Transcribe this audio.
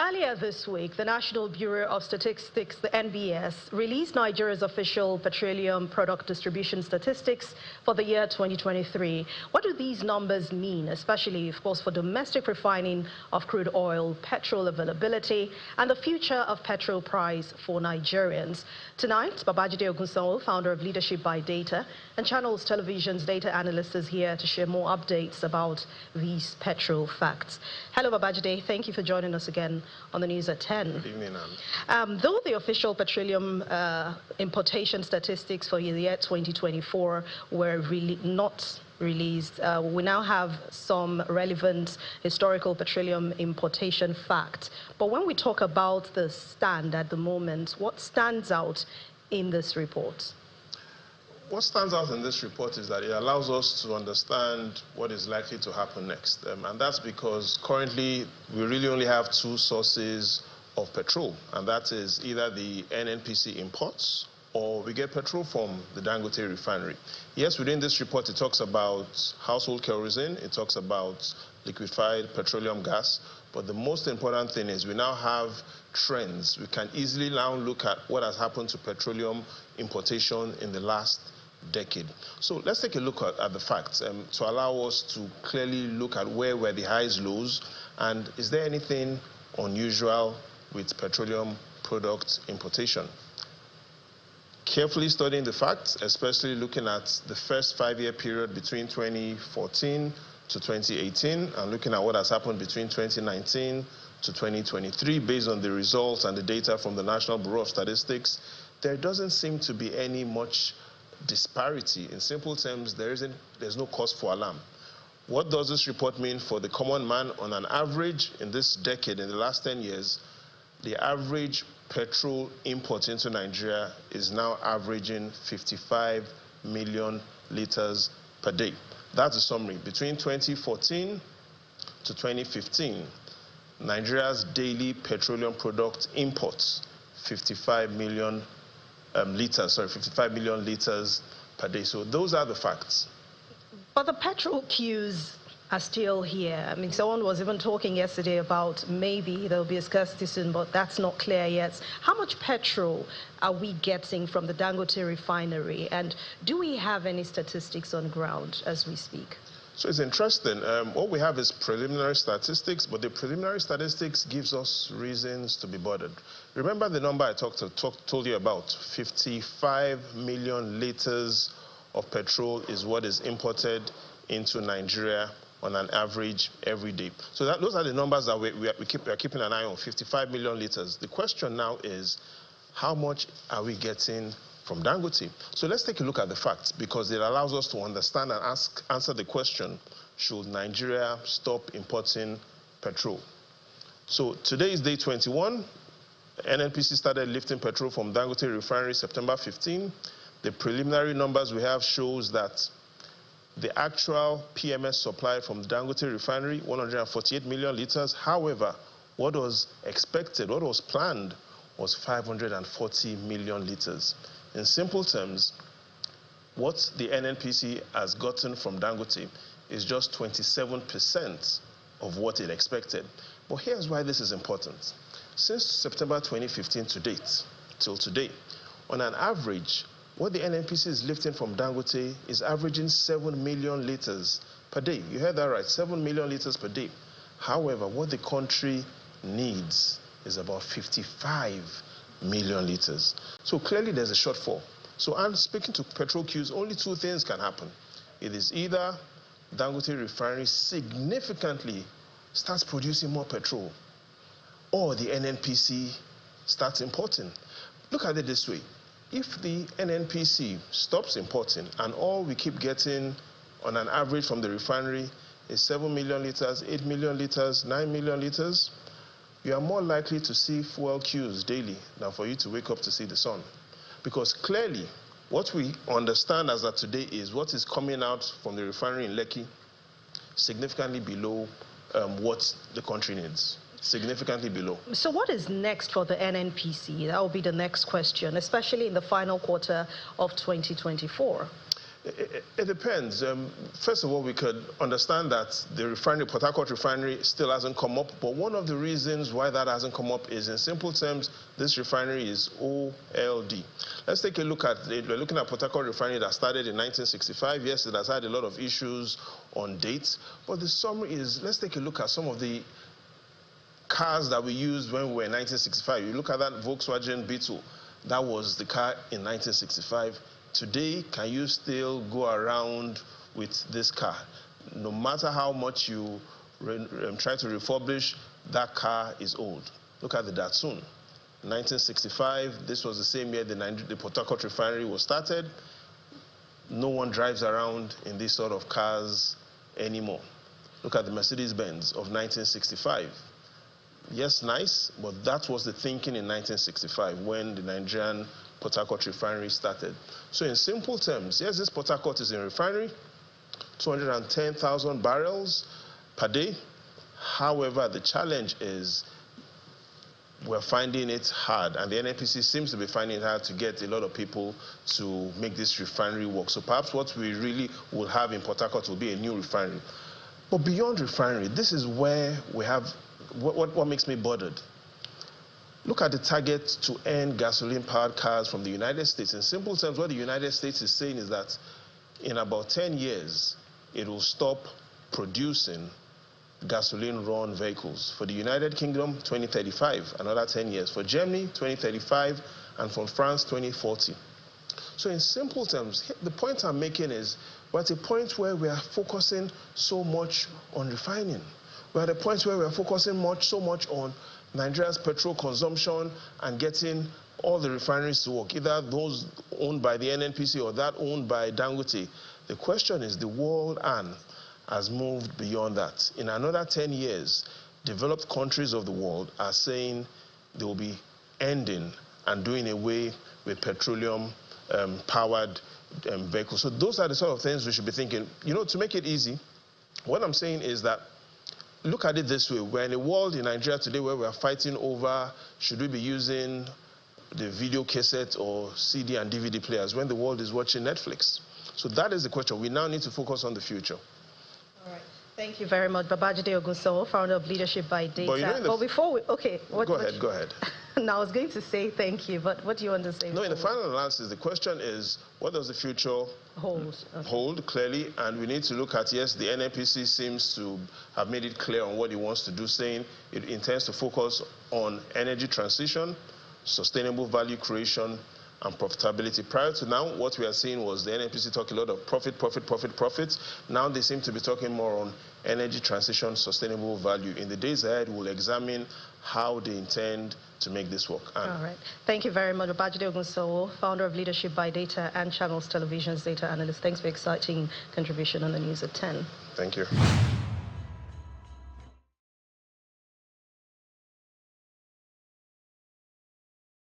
Earlier this week, the National Bureau of Statistics, the NBS, released Nigeria's official petroleum product distribution statistics for the year 2023. What do these numbers mean, especially, of course, for domestic refining of crude oil, petrol availability, and the future of petrol price for Nigerians? Tonight, Babajide Ogunsanwo, founder of Leadership by Data and Channels Television's data analyst, is here to share more updates about these petrol facts. Hello, Babajide. Thank you for joining us again on the news at 10. Good evening, Anne. Though the official petroleum importation statistics for the year 2024 were really not released, we now have some relevant historical petroleum importation facts. But when we talk about the stand at the moment, what stands out in this report? What stands out in this report is that it allows us to understand what is likely to happen next. And that's because currently we really only have two sources of petrol, and that is either the NNPC imports or we get petrol from the Dangote refinery. Yes, within this report it talks about household kerosene, it talks about liquefied petroleum gas, but the most important thing is we now have trends. We can easily now look at what has happened to petroleum importation in the last decade. So let's take a look at the facts to allow us to clearly look at where were the highs, lows, and is there anything unusual with petroleum product importation. Carefully studying the facts, especially looking at the first 5-year period between 2014 to 2018 and looking at what has happened between 2019 to 2023 based on the results and the data from the National Bureau of Statistics, there doesn't seem to be any much disparity. In simple terms, there's no cause for alarm. What does this report mean for the common man? On an average, in this decade, in the last 10 years, the average petrol import into Nigeria is now averaging 55 million liters per day. That's a summary. Between 2014 to 2015, Nigeria's daily petroleum product imports 55 million liters per day. So those are the facts. But the petrol queues are still here. I mean, someone was even talking yesterday about maybe there'll be a scarcity soon, but that's not clear yet. How much petrol are we getting from the Dangote refinery? And do we have any statistics on ground as we speak? So it's interesting. What we have is preliminary statistics, but the preliminary statistics gives us reasons to be bothered. Remember the number I told you about, 55 million liters of petrol is what is imported into Nigeria on an average every day. So those are the numbers that we are keeping an eye on, 55 million liters. The question now is, how much are we getting from Dangote? So let's take a look at the facts, because it allows us to understand and answer the question, should Nigeria stop importing petrol? So today is day 21. NNPC started lifting petrol from Dangote refinery September 15. The preliminary numbers we have shows that the actual PMS supply from the Dangote refinery, 148 million liters. However, what was expected, what was planned, was 540 million liters. In simple terms, what the NNPC has gotten from Dangote is just 27% of what it expected. But here's why this is important. Since September 2015 to date, till today, on an average, what the NNPC is lifting from Dangote is averaging 7 million liters per day. You heard that right, 7 million liters per day. However, what the country needs is about 55 million liters. So clearly there's a shortfall. So I'm speaking to petrol queues, only two things can happen. It is either Dangote refinery significantly starts producing more petrol, or the NNPC starts importing. Look at it this way. If the NNPC stops importing and all we keep getting on an average from the refinery is 7 million liters, 8 million liters, 9 million liters, you are more likely to see fuel queues daily than for you to wake up to see the sun. Because clearly, what we understand as of today is what is coming out from the refinery in Lekki significantly below what the country needs. Significantly below. So what is next for the NNPC? That will be the next question, especially in the final quarter of 2024. It depends. First of all, we could understand that the refinery, Port Harcourt refinery, still hasn't come up. But one of the reasons why that hasn't come up is, in simple terms, this refinery is OLD. Let's take a look at it. We're looking at Port Harcourt refinery that started in 1965. Yes, it has had a lot of issues on dates. But the summary is, let's take a look at some of the cars that we used when we were in 1965. You look at that Volkswagen Beetle. That was the car in 1965. Today, can you still go around with this car? No matter how much you try to refurbish, that car is old. Look at the Datsun. 1965, this was the same year the Port Harcourt refinery was started. No one drives around in these sort of cars anymore. Look at the Mercedes-Benz of 1965. Yes, nice, but that was the thinking in 1965 when the Nigerian Port Harcourt refinery started. So in simple terms, yes, this Port Harcourt is a refinery, 210,000 barrels per day. However, the challenge is we're finding it hard, and the NNPC seems to be finding it hard to get a lot of people to make this refinery work. So perhaps what we really will have in Port Harcourt will be a new refinery. But beyond refinery, this is where we have what makes me bothered. Look at the target to end gasoline-powered cars from the United States. In simple terms, what the United States is saying is that in about 10 years, it will stop producing gasoline-run vehicles. For the United Kingdom, 2035, another 10 years. For Germany, 2035, and for France, 2040. So in simple terms, the point I'm making is we're at a point where we are focusing so much on refining. We're at a point where we are focusing so much on Nigeria's petrol consumption and getting all the refineries to work, either those owned by the NNPC or that owned by Dangote. The question is, the world has moved beyond that. In another 10 years, developed countries of the world are saying they will be ending and doing away with petroleum-powered vehicles. So those are the sort of things we should be thinking. You know, to make it easy, what I'm saying is that look at it this way. We're in a world in Nigeria today where we're fighting over should we be using the video cassette or CD and DVD players when the world is watching Netflix. So that is the question. We now need to focus on the future. All right. Thank you very much, Babajide Ogunsowo, founder of Leadership by Data. But, you know, but before we, okay. Go ahead. Now, I was going to say thank you, but what do you want to say? No, in the final analysis, the question is, what does the future hold, clearly? And we need to look at, yes, the NNPC seems to have made it clear on what it wants to do, saying it intends to focus on energy transition, sustainable value creation, and profitability. Prior to now, what we are seeing was the NNPC talk a lot of profit. Now they seem to be talking more on energy transition, sustainable value. In the days ahead, we'll examine how they intend to make this work. All right. Thank you very much, Babajide Ogunsowo, founder of Leadership by Data and Channels Television's data analyst. Thanks for your exciting contribution on the news at 10. Thank you.